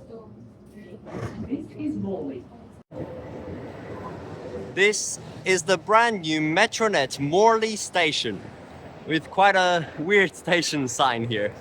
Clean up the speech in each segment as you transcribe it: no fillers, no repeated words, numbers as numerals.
This is Morley. This is the brand new Metronet Morley Station, with quite a weird station sign here.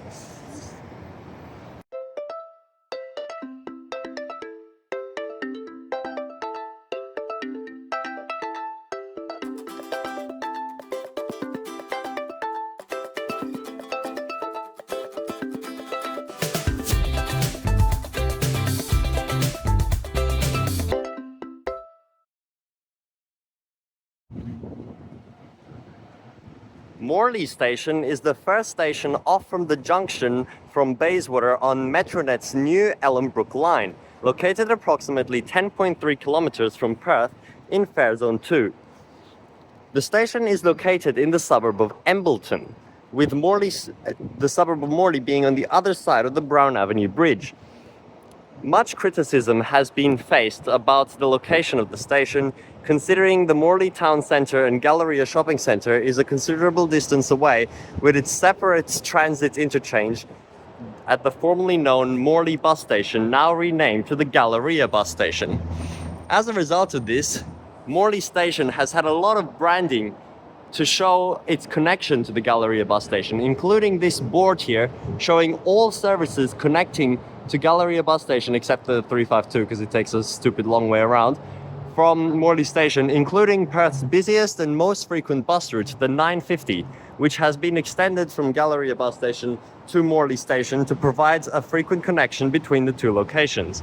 Morley Station is the first station off from the junction from Bayswater on Metronet's new Ellenbrook Line, located approximately 10.3 kilometers from Perth in Fare Zone 2. The station is located in the suburb of Embleton, with the suburb of Morley being on the other side of the Brown Avenue Bridge. Much criticism has been faced about the location of the station, considering the Morley Town Centre and Galleria Shopping Centre is a considerable distance away, with its separate transit interchange at the formerly known Morley bus station, now renamed to the Galleria bus station. As a result of this, Morley Station has had a lot of branding to show its connection to the Galleria bus station, including this board here showing all services connecting to Galleria bus station except the 352 because it takes a stupid long way around from Morley Station, including Perth's busiest and most frequent bus route, the 950, which has been extended from Galleria bus station to Morley Station to provide a frequent connection between the two locations.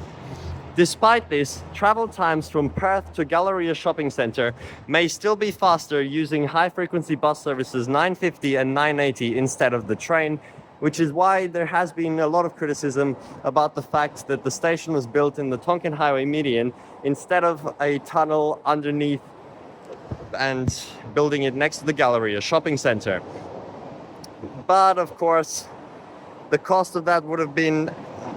Despite this, travel times from Perth to Galleria Shopping Centre may still be faster using high-frequency bus services 950 and 980 instead of the train, which is why there has been a lot of criticism about the fact that the station was built in the Tonkin Highway median instead of a tunnel underneath and building it next to the Galleria Shopping Centre. But of course, the cost of that would have been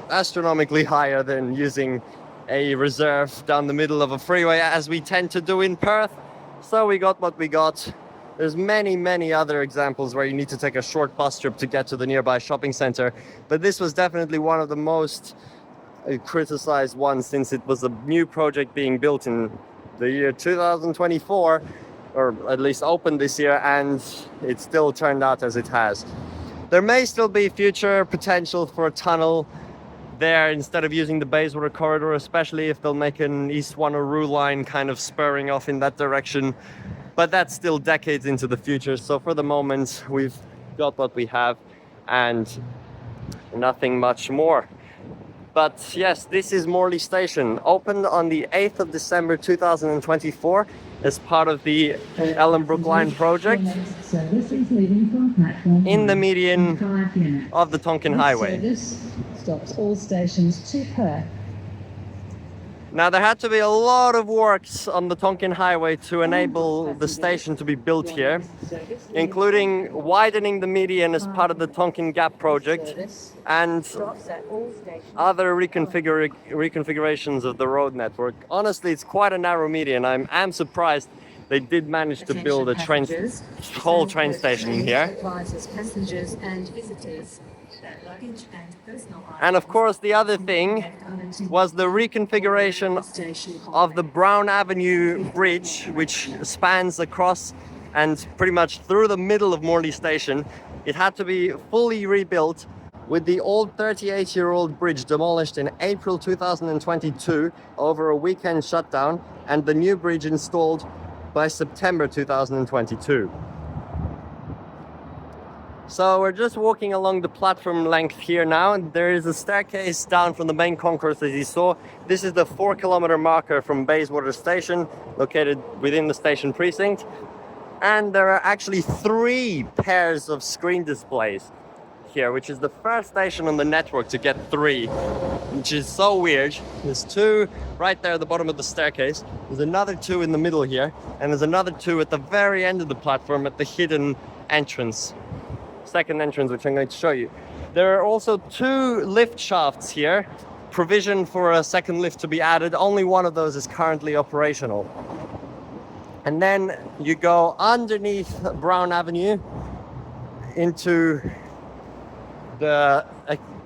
astronomically higher than using a reserve down the middle of a freeway, as we tend to do in Perth. So we got what we got. There's many other examples where you need to take a short bus trip to get to the nearby shopping center, but this was definitely one of the most criticized ones, since it was a new project being built in the year 2024, or at least opened this year, and it still turned out as it has. There may still be future potential for a tunnel there instead of using the Bayswater corridor, especially if they'll make an East Wanneroo line kind of spurring off in that direction. But that's still decades into the future. So for the moment, we've got what we have and nothing much more. But yes, this is Morley Station, opened on the 8th of December 2024 as part of the Ellenbrook Line project in the median of the Tonkin Highway. Stops all stations to Perth. Now, there had to be a lot of works on the Tonkin Highway to enable the station to be built here, including widening the median as part of the Tonkin Gap project and other reconfigurations of the road network. Honestly, it's quite a narrow median. I'm surprised they did manage to build a whole train station in here. Passengers and visitors. And of course, the other thing was the reconfiguration of the Brown Avenue Bridge, which spans across and pretty much through the middle of Morley Station. It had to be fully rebuilt, with the old 38-year-old bridge demolished in April 2022 over a weekend shutdown, and the new bridge installed by September 2022. So we're just walking along the platform length here now, and there is a staircase down from the main concourse, as you saw. This is the 4-kilometer marker from Bayswater Station, located within the station precinct. And there are actually 3 pairs of screen displays here, which is the first station on the network to get 3, which is so weird. There's 2 right there at the bottom of the staircase. There's another 2 in the middle here, and there's another 2 at the very end of the platform at the hidden entrance. Second entrance, which I'm going to show you. There are also 2 lift shafts here, provision for a second lift to be added. Only one of those is currently operational. And then you go underneath Brown Avenue into the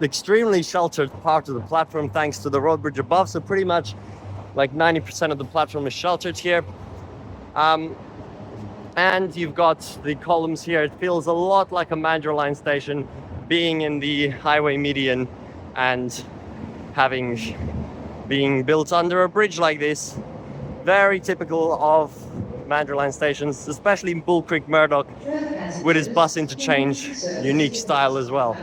extremely sheltered part of the platform thanks to the road bridge above. So pretty much like 90% of the platform is sheltered here. And you've got the columns here. It feels a lot like a Mandurah Line station, being in the highway median and being built under a bridge like this. Very typical of Mandurah Line stations, especially Bull Creek Murdoch with its bus interchange, unique style as well.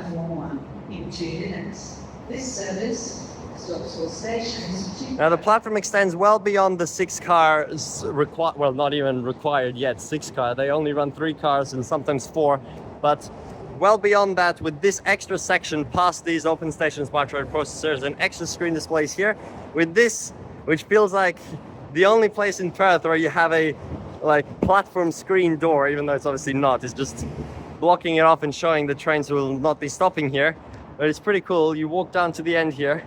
In 2 minutes. This service stops all stations. Now the platform extends well beyond the 6 cars well, not even required yet, 6 car. They only run 3 cars and sometimes 4, but well beyond that, with this extra section past these open station smart road processors and extra screen displays here, with this, which feels like the only place in Perth where you have a platform screen door, even though it's obviously not, it's just blocking it off and showing the trains will not be stopping here. But it's pretty cool. You walk down to the end here,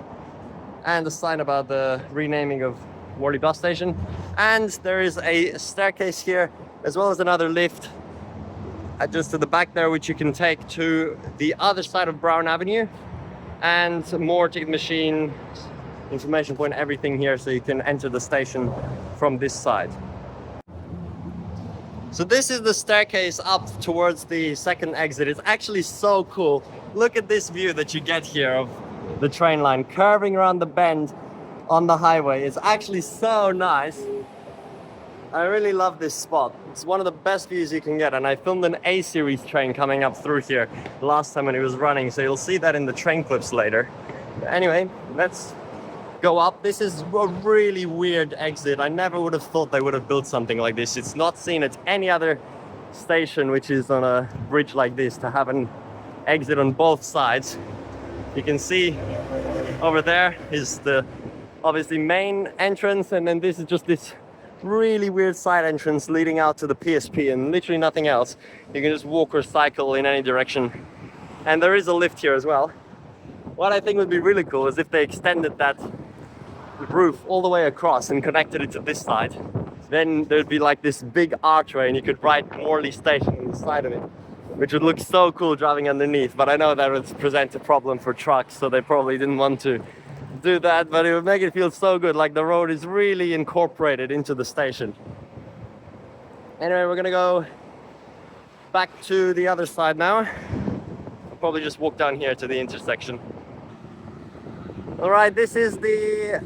and a sign about the renaming of Morley bus station, and there is a staircase here as well as another lift just to the back there, which you can take to the other side of Brown Avenue, and more ticket machine, information point, everything here, so you can enter the station from this side. So this is the staircase up towards the second exit. It's actually so cool. Look at this view that you get here of the train line curving around the bend on the highway. It's actually so nice. I really love this spot. It's one of the best views you can get, and I filmed an A-series train coming up through here last time when it was running, so you'll see that in the train clips later. Anyway, let's go up. This is a really weird exit. I never would have thought they would have built something like this. It's not seen at any other station which is on a bridge like this, to have an exit on both sides. You can see over there is the obviously main entrance, and then this is just this really weird side entrance leading out to the PSP, and literally nothing else. You can just walk or cycle in any direction, and there is a lift here as well. What I think would be really cool is if they extended that roof all the way across and connected it to this side. Then there'd be like this big archway, and you could write Morley Station on the side of it, which would look so cool driving underneath. But I know that would present a problem for trucks, so they probably didn't want to do that, but it would make it feel so good, like the road is really incorporated into the station. Anyway, we're gonna go back to the other side now. I'll probably just walk down here to the intersection. All right, this is the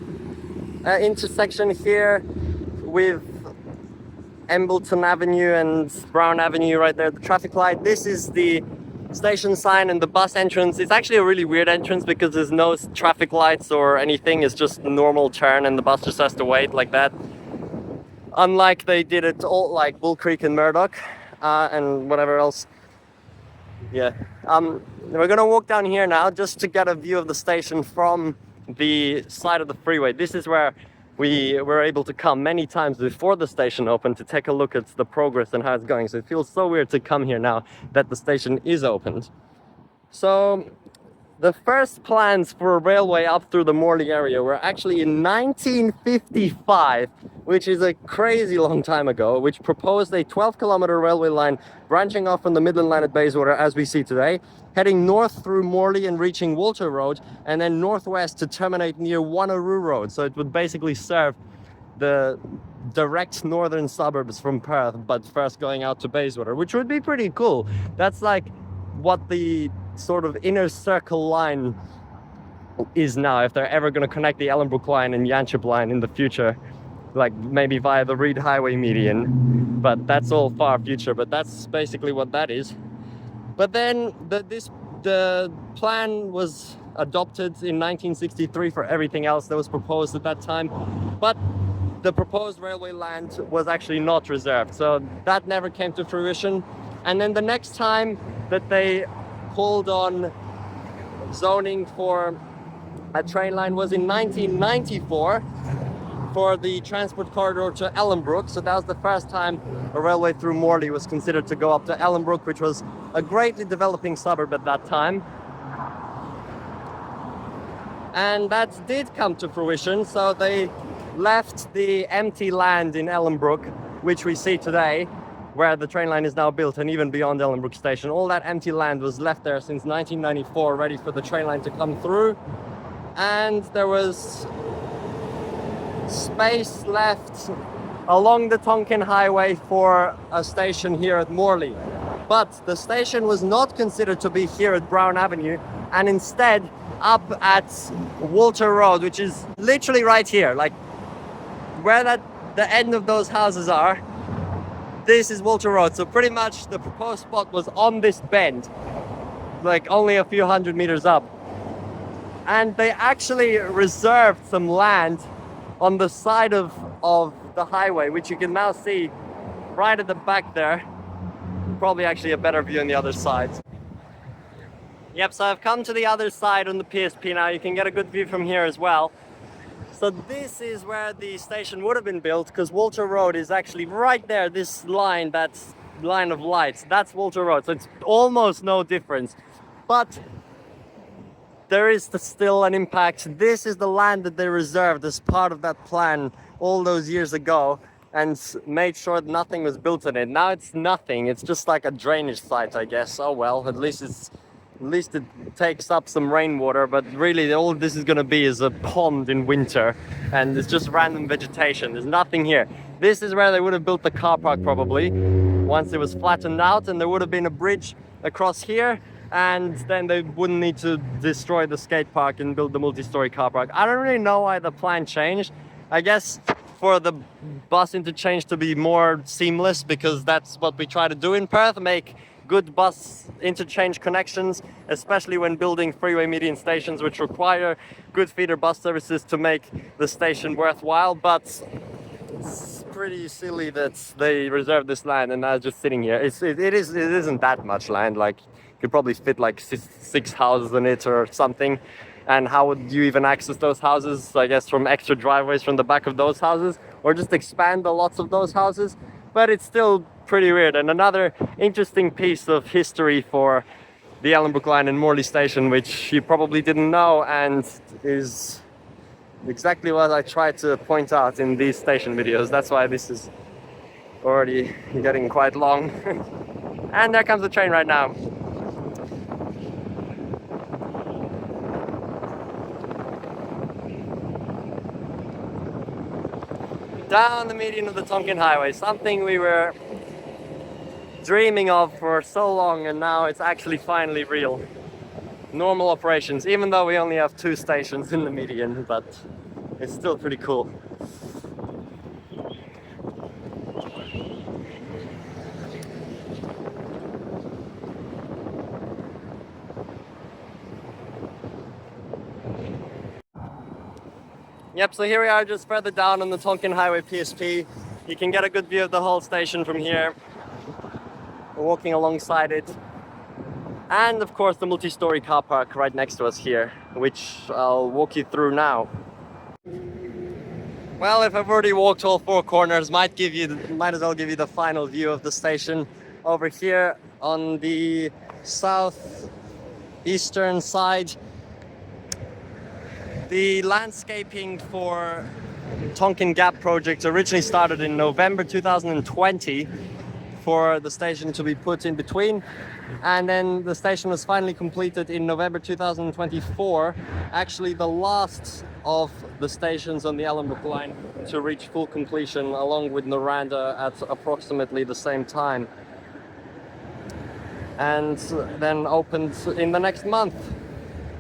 intersection here with Embleton Avenue and Brown Avenue right there, the traffic light. This is the station sign and the bus entrance. It's actually a really weird entrance because there's no traffic lights or anything. It's just a normal turn and the bus just has to wait like that. Unlike they did it all like Bull Creek and Murdoch and whatever else. Yeah. We're gonna walk down here now just to get a view of the station from the side of the freeway. This is where we were able to come many times before the station opened to take a look at the progress and how it's going. So it feels so weird to come here now that the station is opened. So the first plans for a railway up through the Morley area were actually in 1955, which is a crazy long time ago, which proposed a 12-kilometer railway line branching off from the Midland Line at Bayswater as we see today, heading north through Morley and reaching Walter Road, and then northwest to terminate near Wanneroo Road. So it would basically serve the direct northern suburbs from Perth, but first going out to Bayswater, which would be pretty cool. That's like what the sort of inner circle line is now, if they're ever going to connect the Ellenbrook Line and Yanchep Line in the future, like maybe via the Reed Highway median, but that's all far future. But that's basically what that is. But then the plan was adopted in 1963 for everything else that was proposed at that time, but the proposed railway land was actually not reserved, so that never came to fruition. And then the next time that they pulled on zoning for a train line was in 1994 for the transport corridor to Ellenbrook. So that was the first time a railway through Morley was considered to go up to Ellenbrook, which was a greatly developing suburb at that time. And that did come to fruition, so they left the empty land in Ellenbrook, which we see today, where the train line is now built, and even beyond Ellenbrook Station. All that empty land was left there since 1994, ready for the train line to come through. And there was space left along the Tonkin Highway for a station here at Morley. But the station was not considered to be here at Brown Avenue, and instead up at Walter Road, which is literally right here, like where the end of those houses are. This is Walter Road, so pretty much the proposed spot was on this bend, like only a few hundred meters up. And they actually reserved some land on the side of the highway, which you can now see right at the back there. Probably actually a better view on the other side. Yep, so I've come to the other side on the PSP now. You can get a good view from here as well. So this is where the station would have been built, because Walter Road is actually right there. This line, that's line of lights, that's Walter Road. So it's almost no difference. But there is still an impact. This is the land that they reserved as part of that plan all those years ago, and made sure that nothing was built on it. Now it's nothing. It's just like a drainage site, I guess. Oh well, at least it takes up some rainwater, but really all this is going to be is a pond in winter, and it's just random vegetation. There's nothing here. This is where they would have built the car park probably once it was flattened out, and there would have been a bridge across here, and then they wouldn't need to destroy the skate park and build the multi-storey car park. I don't really know why the plan changed. I guess for the bus interchange to be more seamless, because that's what we try to do in Perth, make good bus interchange connections, especially when building freeway median stations, which require good feeder bus services to make the station worthwhile. But it's pretty silly that they reserved this land and now it's just sitting here. It isn't that much land. Like, you could probably fit like six houses in it or something. And how would you even access those houses? I guess from extra driveways from the back of those houses, or just expand the lots of those houses. But it's still pretty weird. And another interesting piece of history for the Ellenbrook Line and Morley Station, which you probably didn't know, and is exactly what I try to point out in these station videos. That's why this is already getting quite long. And there comes the train right now. Down the median of the Tonkin Highway, something we were dreaming of for so long, and now it's actually finally real. Normal operations, even though we only have 2 stations in the median, but it's still pretty cool. Yep, so here we are just further down on the Tonkin Highway PSP. You can get a good view of the whole station from here. We're walking alongside it. And of course the multi-storey car park right next to us here, which I'll walk you through now. Well, if I've already walked all 4 corners, might as well give you the final view of the station. Over here on the southeastern side, the landscaping for Tonkin Gap project originally started in November 2020 for the station to be put in between, and then the station was finally completed in November 2024, actually the last of the stations on the Ellenbrook Line to reach full completion, along with Noranda at approximately the same time, and then opened in the next month,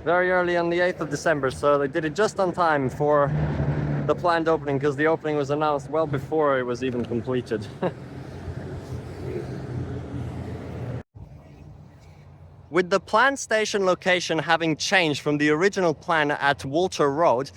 very early on the 8th of December. So they did it just on time for the planned opening, because the opening was announced well before it was even completed. With the planned station location having changed from the original plan at Walter Road,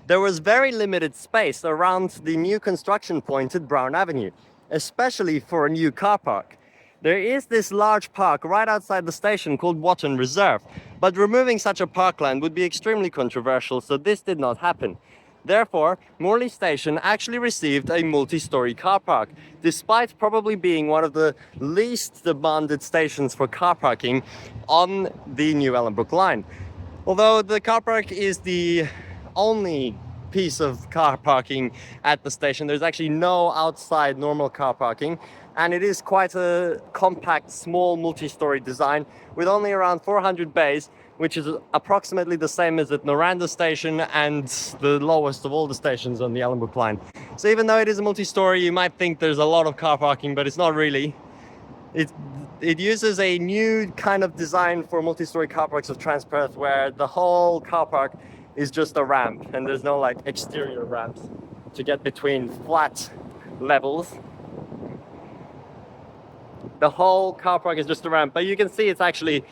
there was very limited space around the new construction point at Brown Avenue, especially for a new car park. There is this large park right outside the station called Watton Reserve, but removing such a parkland would be extremely controversial, so this did not happen. Therefore, Morley Station actually received a multi-storey car park, despite probably being one of the least demanded stations for car parking on the new Ellenbrook Line. Although the car park is the only piece of car parking at the station, there's actually no outside normal car parking. and it is quite a compact, small, multi-story design with only around 400 bays, which is approximately the same as at Mandurah Station and the lowest of all the stations on the Ellenbrook Line. So even though it is a multi-story, you might think there's a lot of car parking, but it's not really. It uses a new kind of design for multi-story car parks of Perth, where the whole car park is just a ramp and there's no like exterior ramps to get between flat levels. The whole car park is just a ramp, but you can see it's actually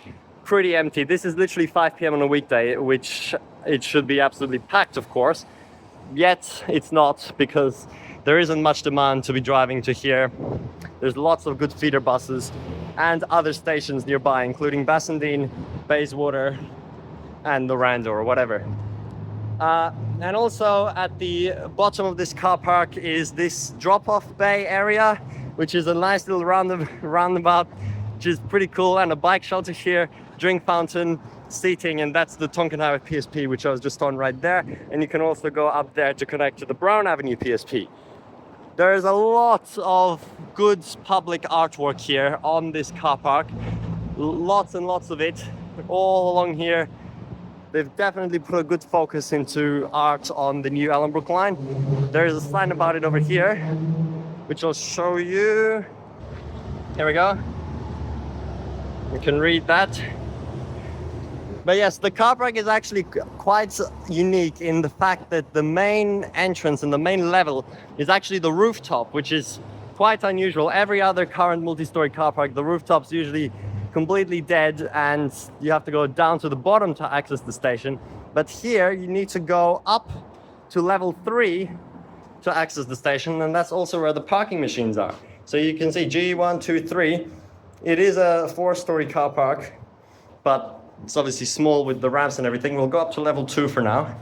pretty empty. This is literally 5 p.m. on a weekday, which it should be absolutely packed, of course. Yet it's not, because there isn't much demand to be driving to here. There's lots of good feeder buses and other stations nearby, including Bassendean, Bayswater, and Noranda or whatever. And also at the bottom of this car park is this drop-off bay area, which is a nice little roundabout, which is pretty cool, and a bike shelter here, drink fountain, seating, and that's the Tonkin Highway PSP, which I was just on right there. And you can also go up there to connect to the Brown Avenue PSP. There's a lot of good public artwork here on this car park. Lots and lots of it all along here. They've definitely put a good focus into art on the new Ellenbrook Line. There is a sign about it over here, which I'll show you. Here we go. You can read that. But yes, the car park is actually quite unique in the fact that the main entrance and the main level is actually the rooftop, which is quite unusual. Every other current multi-story car park, the rooftop's usually completely dead and you have to go down to the bottom to access the station. But here you need to go up to level 3 to access the station, and that's also where the parking machines are. So you can see G1, 2, 3. It is a 4-story car park, but it's obviously small with the ramps and everything. We'll go up to level 2 for now.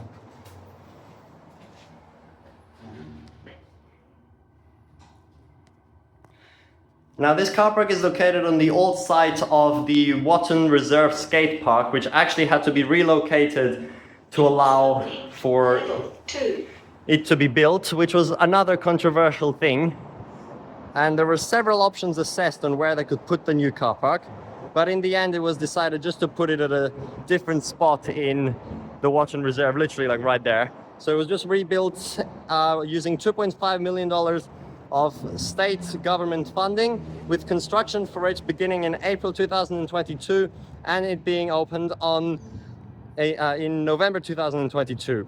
Now this car park is located on the old site of the Watton Reserve Skate Park, which actually had to be relocated to allow for it to be built, which was another controversial thing. And there were several options assessed on where they could put the new car park. But in the end, it was decided just to put it at a different spot in the Watton Reserve, literally like right there. So it was just rebuilt using $2.5 million of state government funding, with construction for it beginning in April 2022 and it being opened on in November 2022.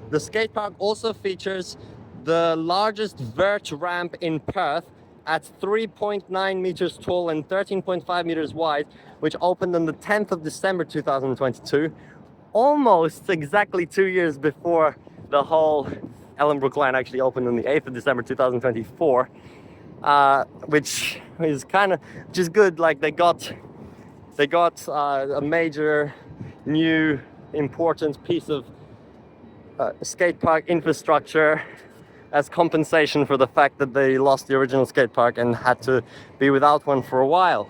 The skate park also features the largest vert ramp in Perth at 3.9 meters tall and 13.5 meters wide, which opened on the 10th of December 2022, almost exactly 2 years before the whole Ellenbrook Line actually opened on the 8th of December 2024, which is good. Like they got a major new important piece of skate park infrastructure as compensation for the fact that they lost the original skate park and had to be without one for a while.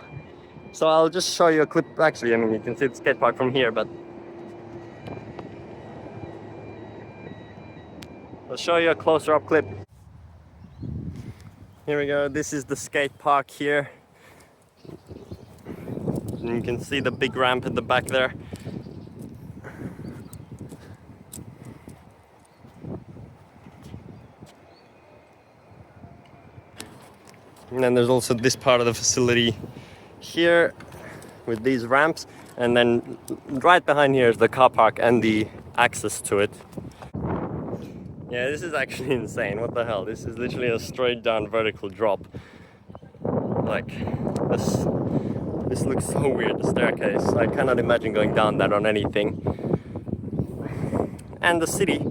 So I'll just show you a clip. Actually, I mean, you can see the skate park from here, but I'll show you a closer up clip. Here we go. This is the skate park here. And you can see the big ramp at the back there. And then there's also this part of the facility here with these ramps, and then right behind here is the car park and the access to it. Yeah, this is actually insane. What the hell? This is literally a straight down vertical drop. Like this looks so weird, the staircase. I cannot imagine going down that on anything. And the city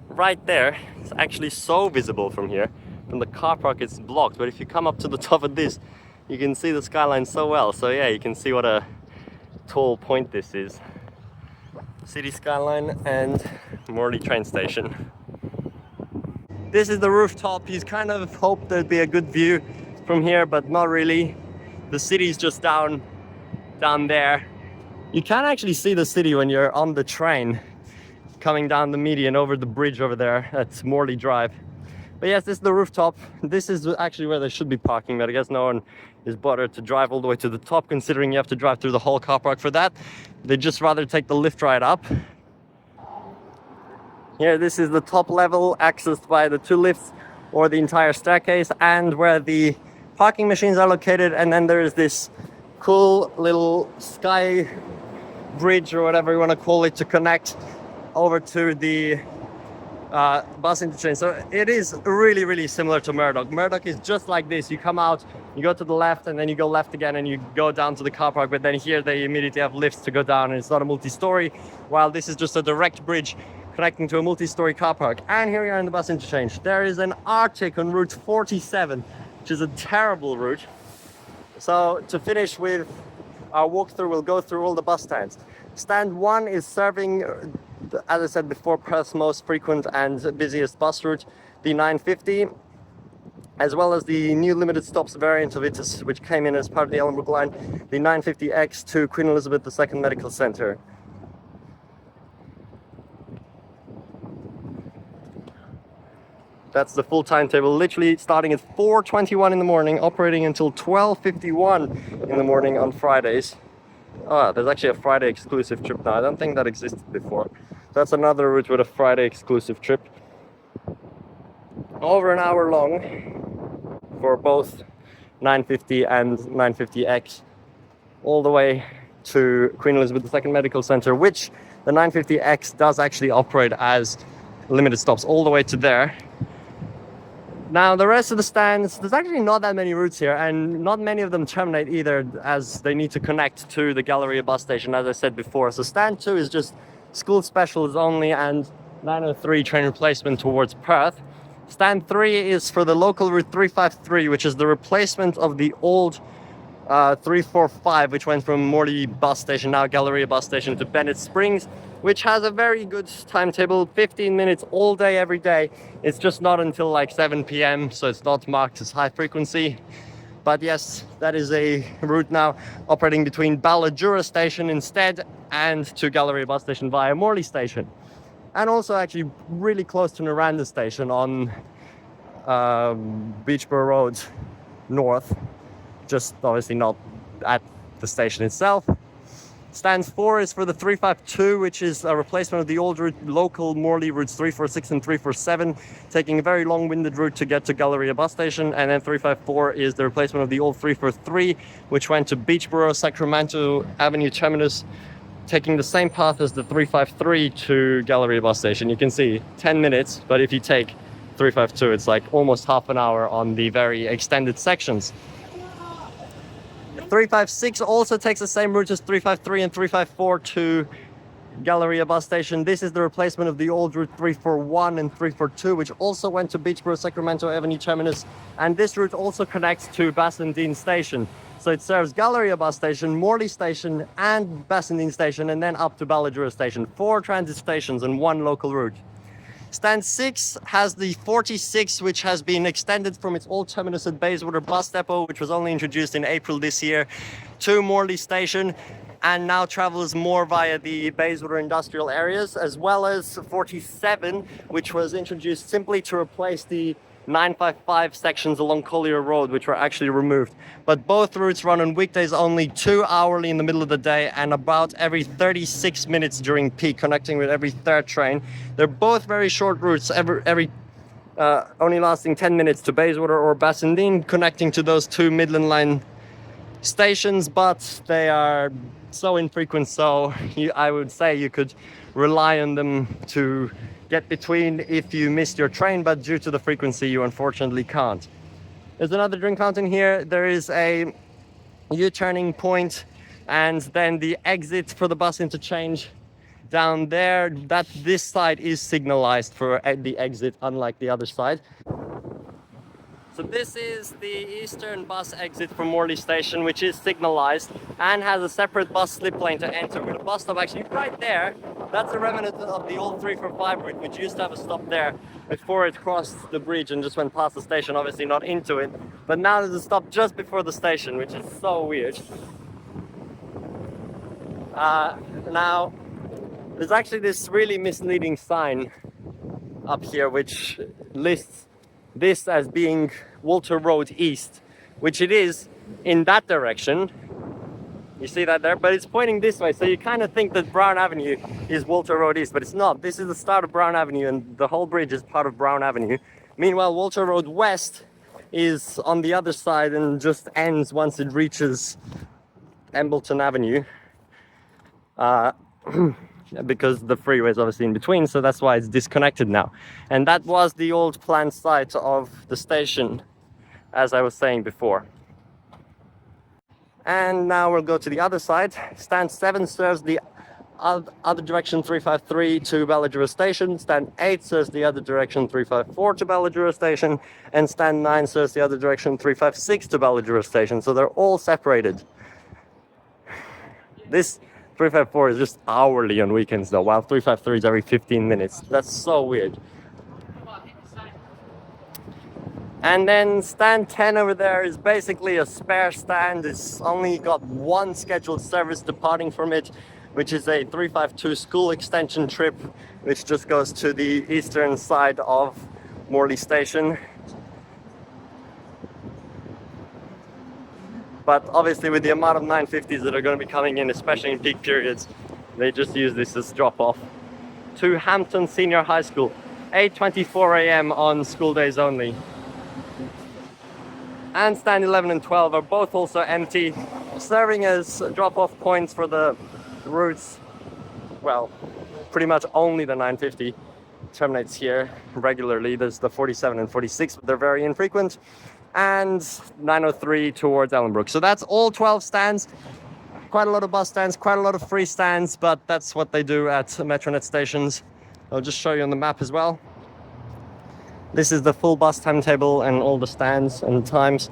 right there is actually so visible from here. From the car park it's blocked, but if you come up to the top of this, you can see the skyline so well. So yeah, you can see what a tall point this is. City skyline and Morley train station. This is the rooftop. You kind of hoped there'd be a good view from here, but not really. The city's just down there. You can actually see the city when you're on the train coming down the median over the bridge over there at Morley Drive. But yes, this is the rooftop. This is actually where they should be parking, but I guess no one is bothered to drive all the way to the top, considering you have to drive through the whole car park for that. They'd just rather take the lift right up. Here, this is the top level, accessed by the 2 lifts or the entire staircase, and where the parking machines are located. And then there is this cool little sky bridge, or whatever you want to call it, to connect over to the bus interchange. So it is really, really similar to Murdoch. Murdoch is just like this. You come out, you go to the left, and then you go left again, and you go down to the car park. But then here they immediately have lifts to go down, and it's not a multi-story, while this is just a direct bridge connecting to a multi-story car park. And here we are in the bus interchange. There is an Arctic on route 47, which is a terrible route. So to finish with our walkthrough, we'll go through all the bus stands. Stand 1 is serving, as I said before, Perth's most frequent and busiest bus route, the 950, as well as the new limited stops variant of it, which came in as part of the Ellenbrook Line, the 950X to Queen Elizabeth II Medical Centre. That's the full timetable, literally starting at 4:21 in the morning, operating until 12:51 in the morning on Fridays. Oh, there's actually a Friday exclusive trip now. I don't think that existed before. That's another route with a Friday exclusive trip. Over an hour long for both 950 and 950X, all the way to Queen Elizabeth II Medical Centre, which the 950X does actually operate as limited stops all the way to there. Now, the rest of the stands, there's actually not that many routes here, and not many of them terminate either, as they need to connect to the Galleria bus station, as I said before. So stand 2 is just school specials only, and 903 train replacement towards Perth. Stand 3 is for the local route 353, which is the replacement of the old 345, which went from Morley bus station, now Galleria bus station, to Bennett Springs, which has a very good timetable, 15 minutes all day, every day. It's just not until like 7 p.m, so it's not marked as high frequency. But yes, that is a route now operating between Mandurah Station instead and to Galleria bus station via Morley Station. And also actually really close to Naranda Station on Beachborough Road North. Just obviously not at the station itself. Stand 4 is for the 352, which is a replacement of the old route, local Morley routes 346 and 347, taking a very long-winded route to get to Galleria bus station. And then 354 is the replacement of the old 343, which went to Beachborough, Sacramento Avenue Terminus, taking the same path as the 353 to Galleria bus station. You can see 10 minutes, but if you take 352, it's like almost half an hour on the very extended sections. 356 also takes the same route as 353 and 354 to Galleria bus station. This is the replacement of the old route 341 and 342, which also went to Beachborough, Sacramento Avenue Terminus. And this route also connects to Bassendean Station. So it serves Galleria bus station, Morley Station, and Bassendean Station, and then up to Mandurah Station. 4 transit stations and 1 local route. Stand 6 has the 46, which has been extended from its old terminus at Bayswater Bus Depot, which was only introduced in April this year, to Morley Station, and now travels more via the Bayswater industrial areas, as well as 47, which was introduced simply to replace the 955 sections along Collier Road, which were actually removed. But both routes run on weekdays only, 2 hourly in the middle of the day and about every 36 minutes during peak, connecting with every 3rd train. They're both very short routes, only lasting 10 minutes to Bayswater or Bassendean, connecting to those 2 Midland Line stations, but they are so infrequent, so I would say you could rely on them to get between if you missed your train, but due to the frequency you unfortunately can't. There's another drink fountain here. There is a U-turning point, and then the exit for the bus interchange down there. This side is signalized for the exit, unlike the other side. So this is the eastern bus exit from Morley Station, which is signalized and has a separate bus slip lane to enter, with a bus stop actually right there. That's a remnant of the old 345 route, which used to have a stop there before it crossed the bridge and just went past the station, obviously not into it. But now there's a stop just before the station, which is so weird. Now, there's actually this really misleading sign up here which lists this as being Walter Road East, which it is in that direction. You see that there? But it's pointing this way, so you kind of think that Brown Avenue is Walter Road East, but it's not. This is the start of Brown Avenue, and the whole bridge is part of Brown Avenue. Meanwhile, Walter Road West is on the other side and just ends once it reaches Embleton Avenue. Because the freeway is obviously in between, so that's why it's disconnected now. And that was the old planned site of the station, as I was saying before. And now we'll go to the other side. Stand 7 serves the other direction 353 to Balladura Station. Stand 8 serves the other direction 354 to Balladura Station. And stand 9 serves the other direction 356 to Balladura Station. So they're all separated. This 354 is just hourly on weekends though, while 353 is every 15 minutes. That's so weird. And then stand 10 over there is basically a spare stand. It's only got one scheduled service departing from it, which is a 352 school extension trip, which just goes to the eastern side of Morley Station. But obviously with the amount of 950s that are going to be coming in, especially in peak periods, they just use this as drop-off. To Hampton Senior High School, 8:24 a.m. on school days only. And stand 11 and 12 are both also empty, serving as drop-off points for the routes. Well, pretty much only the 950 terminates here regularly. There's the 47 and 46, but they're very infrequent. And 903 towards Ellenbrook. So that's all 12 stands. Quite a lot of bus stands, quite a lot of free stands, but that's what they do at Metronet stations. I'll just show you on the map as well. This is the full bus timetable and all the stands and times.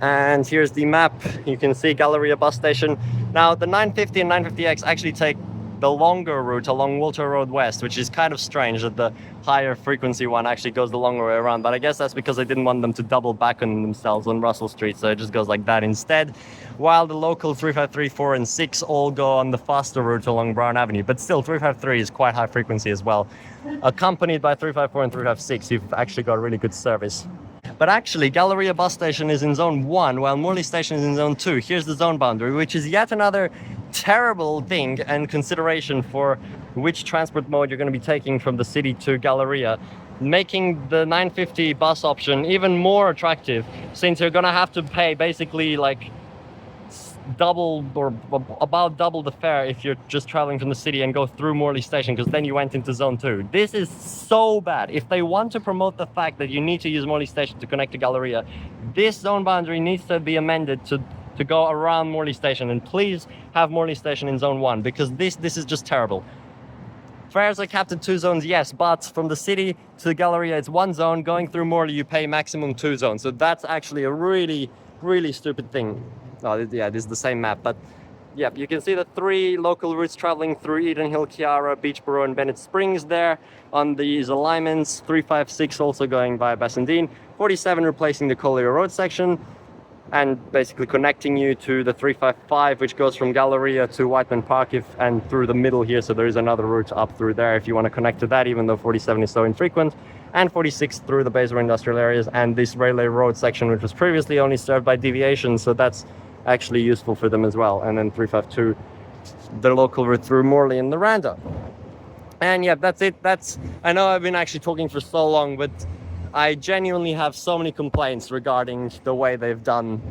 And here's the map. You can see Galleria bus station. Now the 950 and 950X actually take the longer route along Walter Road West, which is kind of strange that the higher frequency one actually goes the longer way around. But I guess that's because I didn't want them to double back on themselves on Russell Street, so it just goes like that instead. While the local 353, 4 and 6 all go on the faster route along Brown Avenue. But still, 353 is quite high frequency as well. Accompanied by 354 and 356, you've actually got really good service. But actually, Galleria bus station is in zone 1, while Morley Station is in zone 2. Here's the zone boundary, which is yet another terrible thing and consideration for which transport mode you're going to be taking from the city to Galleria, making the 950 bus option even more attractive, since you're going to have to pay basically like double or about double the fare if you're just traveling from the city and go through Morley Station, because then you went into zone 2. This is so bad. If they want to promote the fact that you need to use Morley Station to connect to Galleria, this zone boundary needs to be amended to go around Morley Station, and please have Morley Station in zone 1, because this is just terrible. Fares are capped at 2 zones, yes, but from the city to Galleria it's 1 zone. Going through Morley you pay maximum 2 zones, so that's actually a really stupid thing. Oh, yeah, this is the same map, but yeah, you can see the 3 local routes traveling through Eden Hill, Kiara, Beachboro and Bennett Springs there on these alignments. 356 also going via Bassendean, 47 replacing the Collier Road section and basically connecting you to the 355, which goes from Galleria to Whiteman Park and through the middle here, so there is another route up through there if you want to connect to that, even though 47 is so infrequent. And 46 through the Bayswater industrial areas and this Railway Road section, which was previously only served by deviation, so that's actually useful for them as well. And then 352, the local route through Morley and Noranda. And yeah, that's it. I know I've been actually talking for so long, but I genuinely have so many complaints regarding the way they've done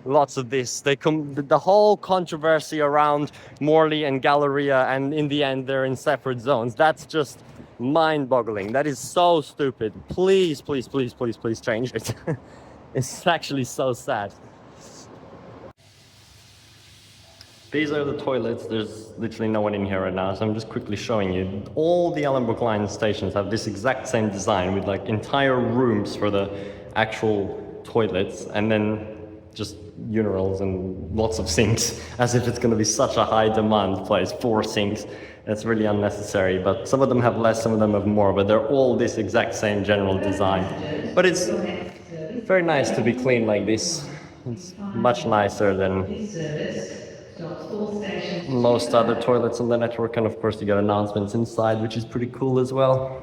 lots of this. The whole controversy around Morley and Galleria, and in the end they're in separate zones. That's just mind-boggling. That is so stupid. Please change it. It's actually so sad. These are the toilets. There's literally no one in here right now, so I'm just quickly showing you. All the Ellenbrook Line stations have this exact same design with like entire rooms for the actual toilets, and then just urinals and lots of sinks, as if it's going to be such a high demand place. 4 sinks. That's really unnecessary, but some of them have less, some of them have more, but they're all this exact same general design. But it's very nice to be clean like this. It's much nicer than most other toilets on the network, and of course you get announcements inside, which is pretty cool as well.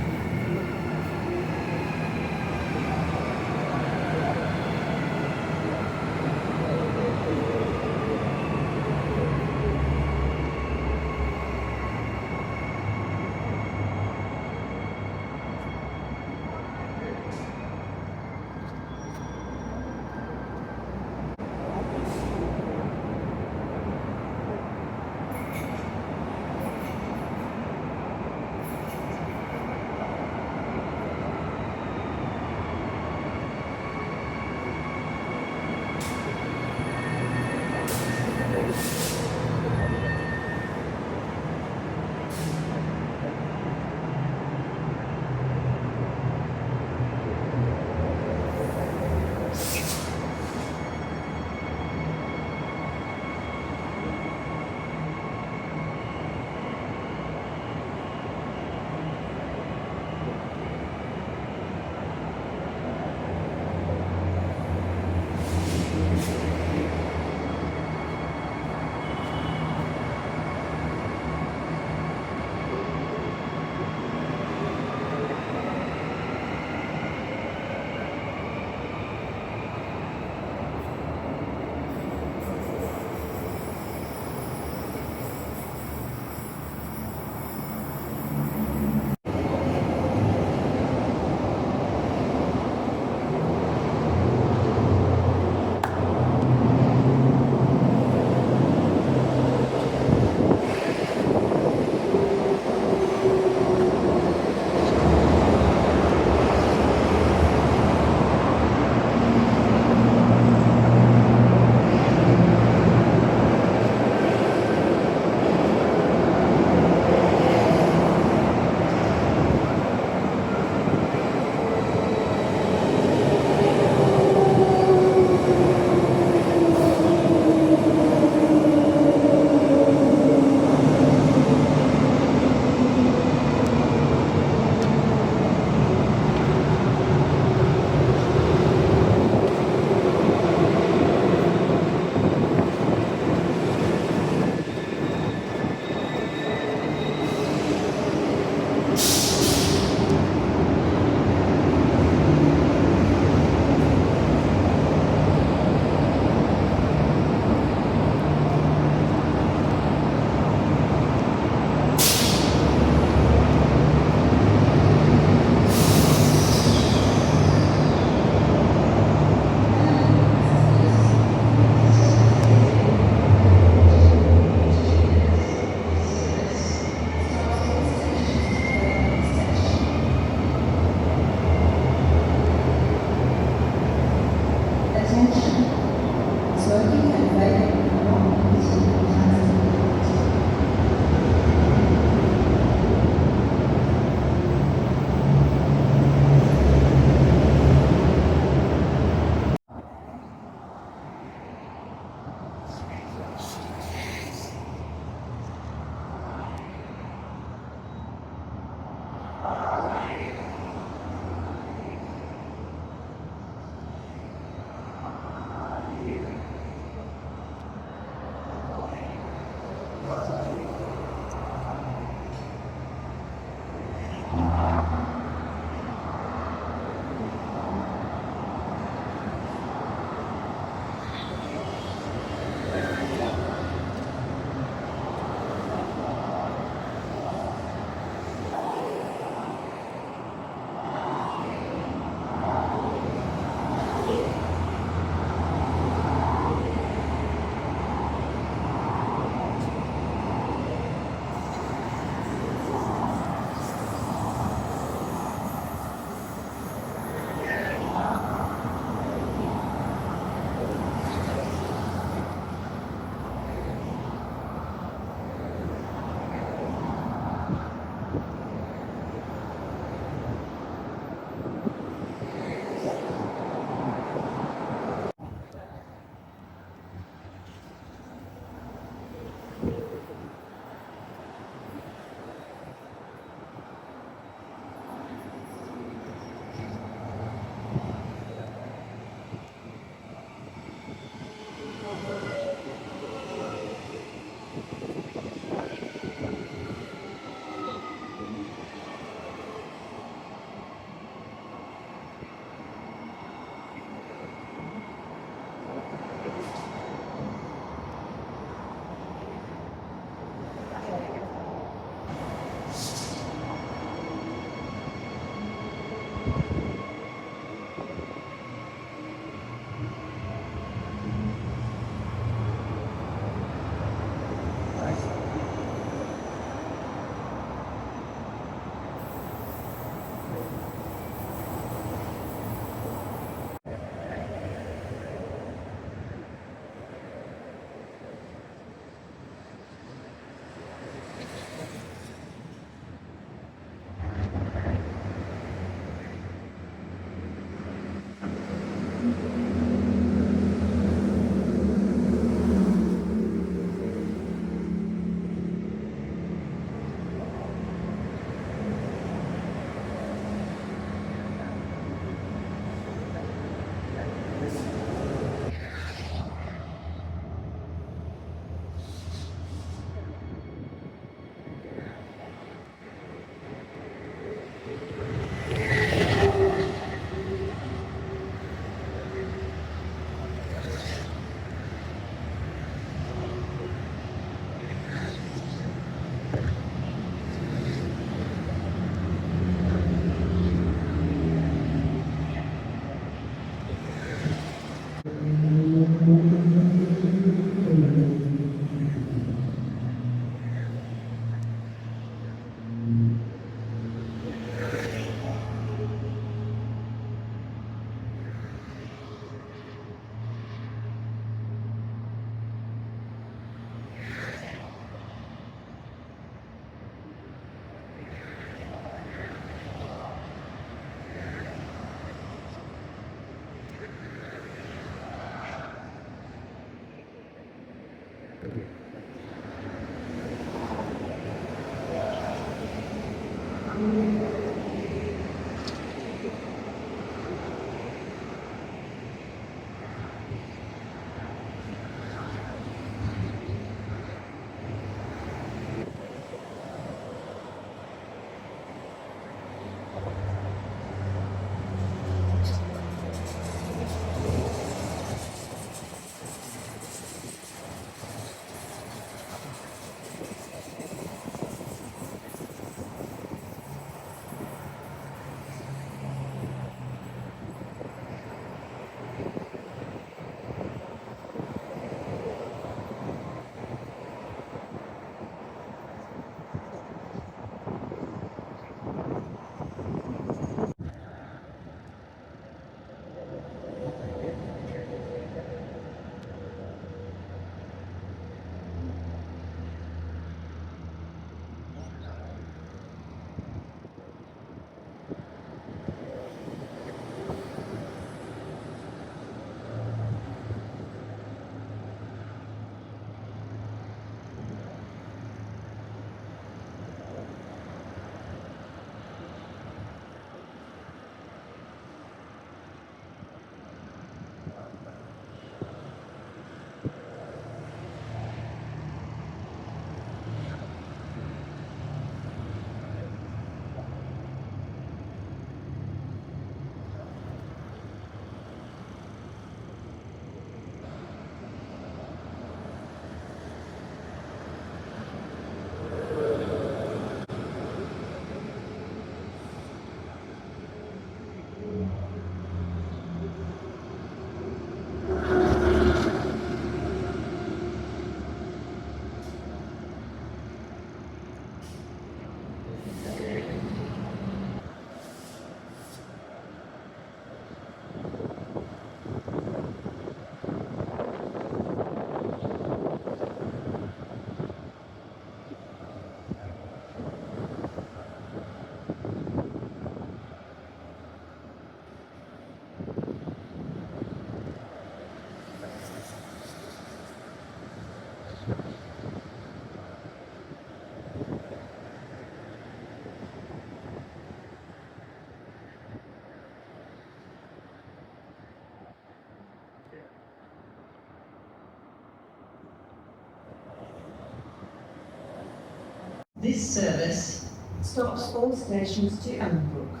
This service stops all stations to Ellenbrook.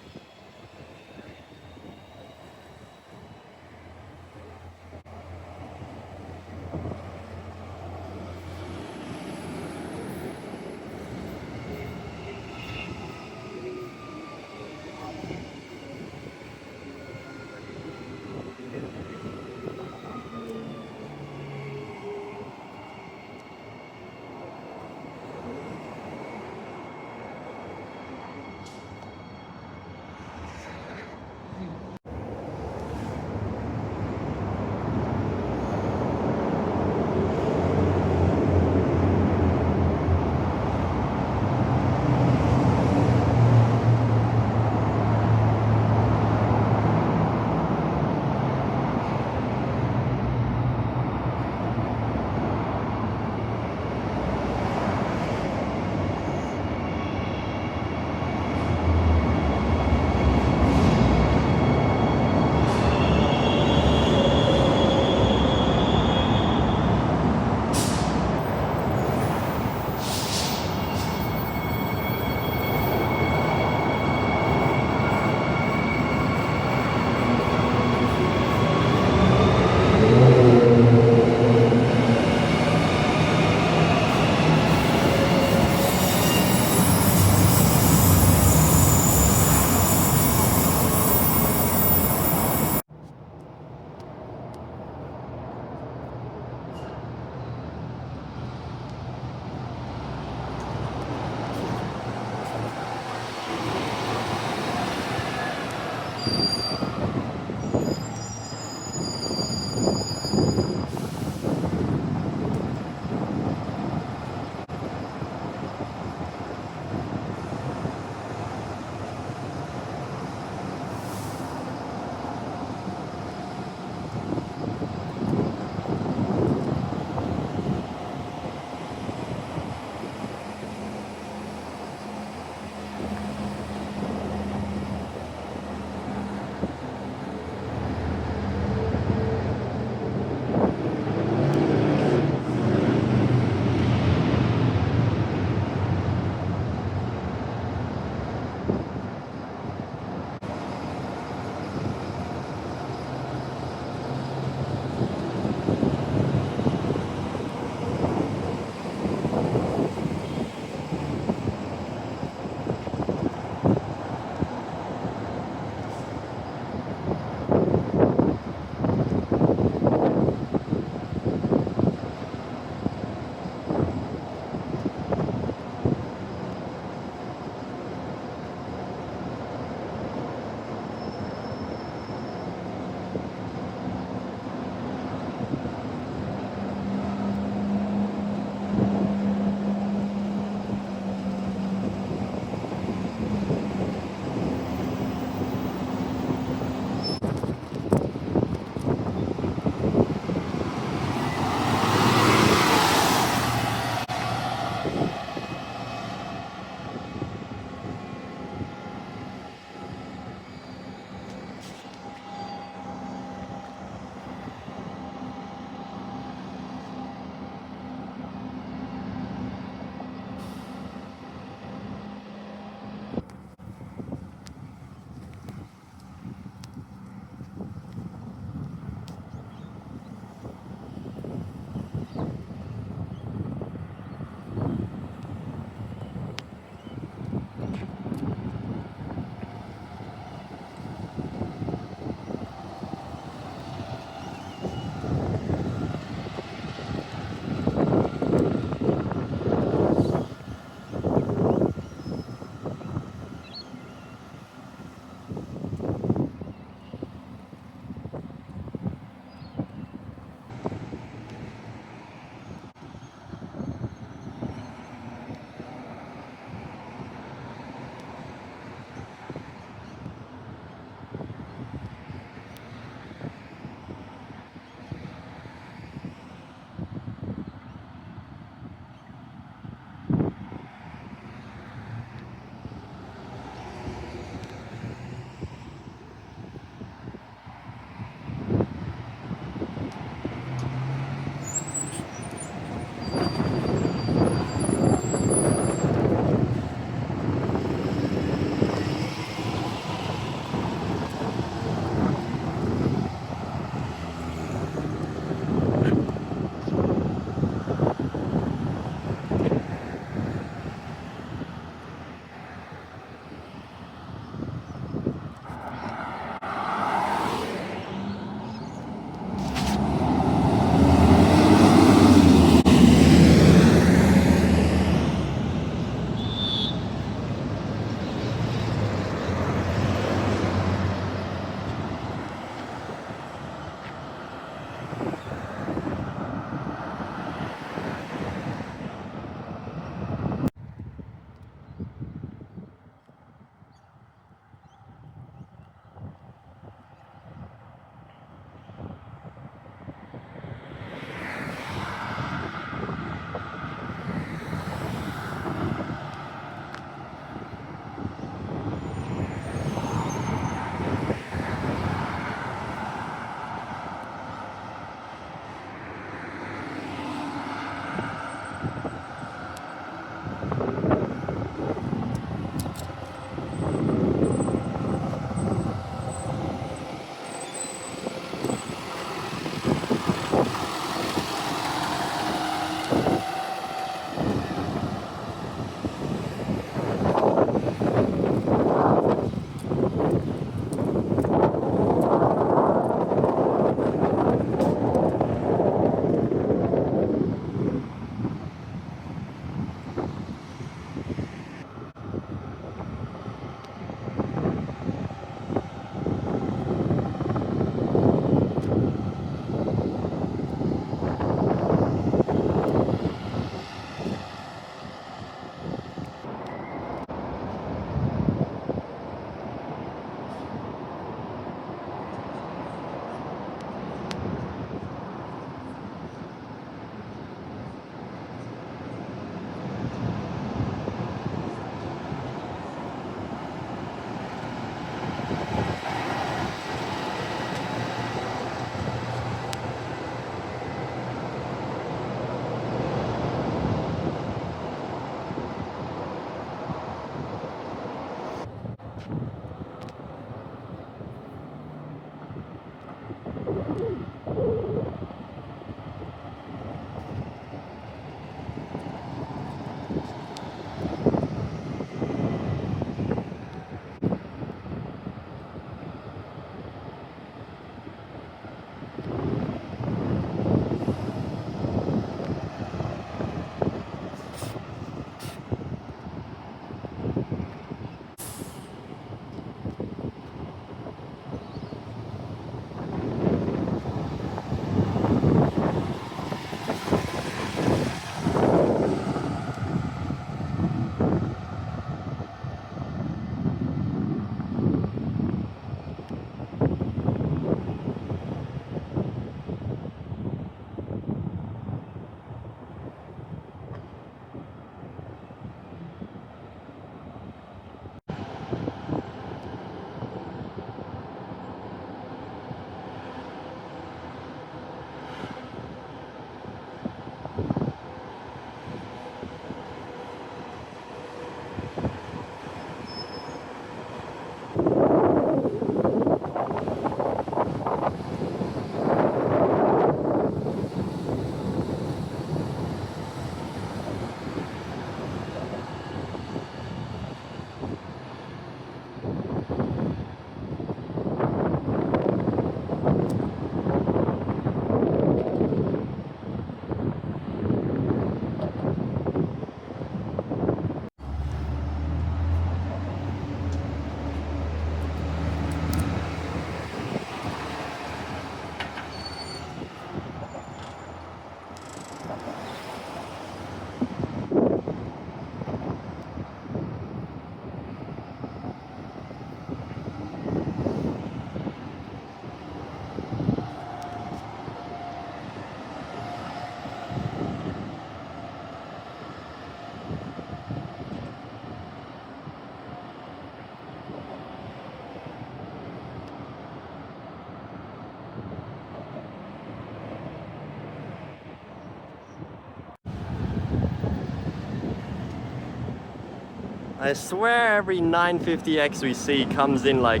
I swear every 950X we see comes in like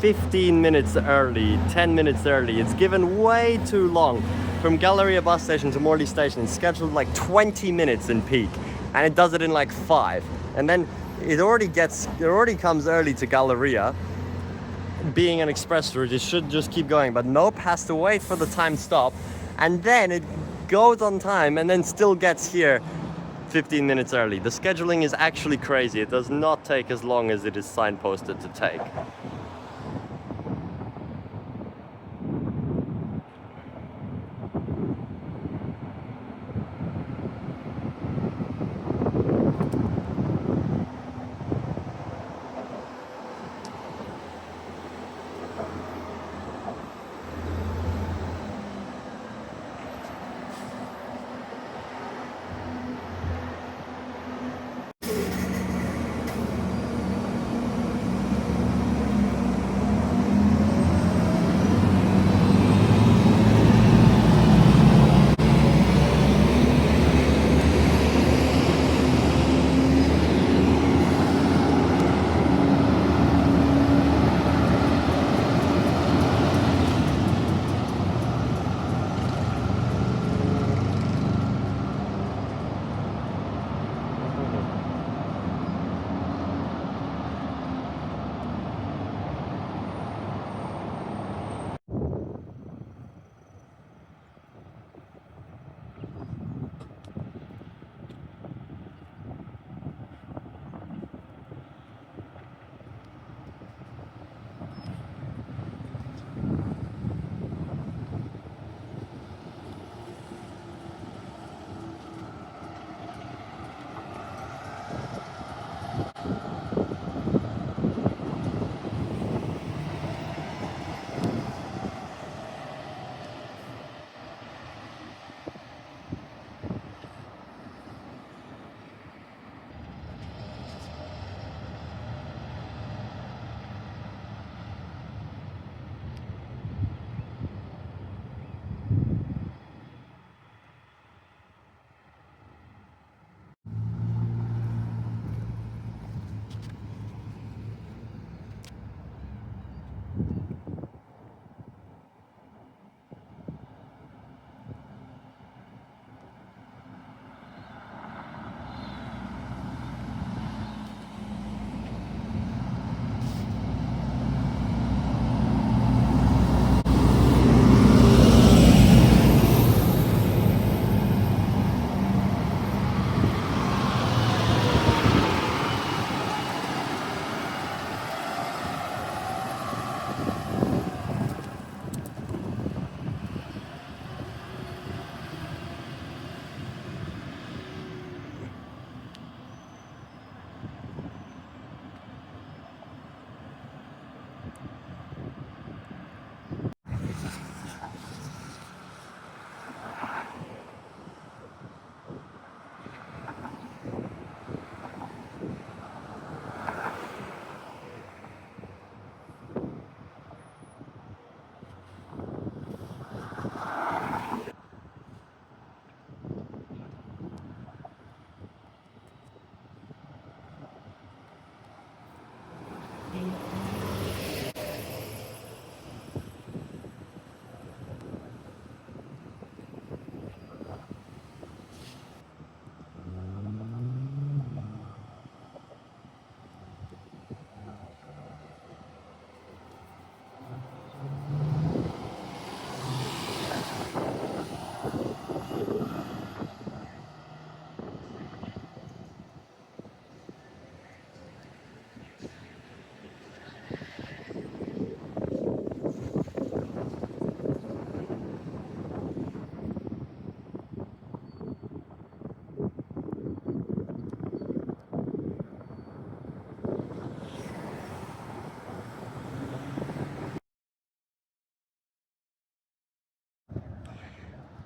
15 minutes early, 10 minutes early. It's given way too long. From Galleria bus station to Morley Station, it's scheduled like 20 minutes in peak, and it does it in like 5. And then it already comes early to Galleria. Being an express route, it should just keep going, but nope, has to wait for the time stop, and then it goes on time and then still gets here 15 minutes early. The scheduling is actually crazy. It does not take as long as it is signposted to take.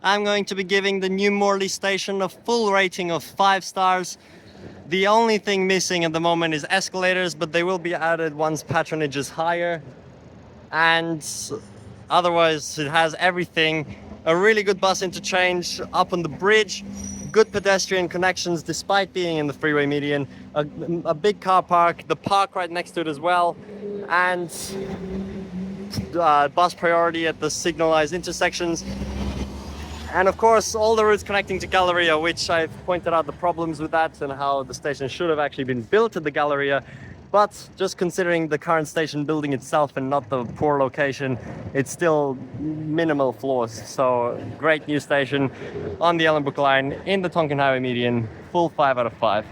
I'm going to be giving the new Morley Station a full rating of 5 stars. The only thing missing at the moment is escalators, but they will be added once patronage is higher. And otherwise, it has everything. A really good bus interchange up on the bridge, good pedestrian connections despite being in the freeway median, a big car park, the park right next to it as well, and bus priority at the signalized intersections. And of course, all the routes connecting to Galleria, which I've pointed out the problems with that and how the station should have actually been built at the Galleria. But just considering the current station building itself and not the poor location, it's still minimal flaws. So great new station on the Ellenbrook Line in the Tonkin Highway median, full 5 out of 5.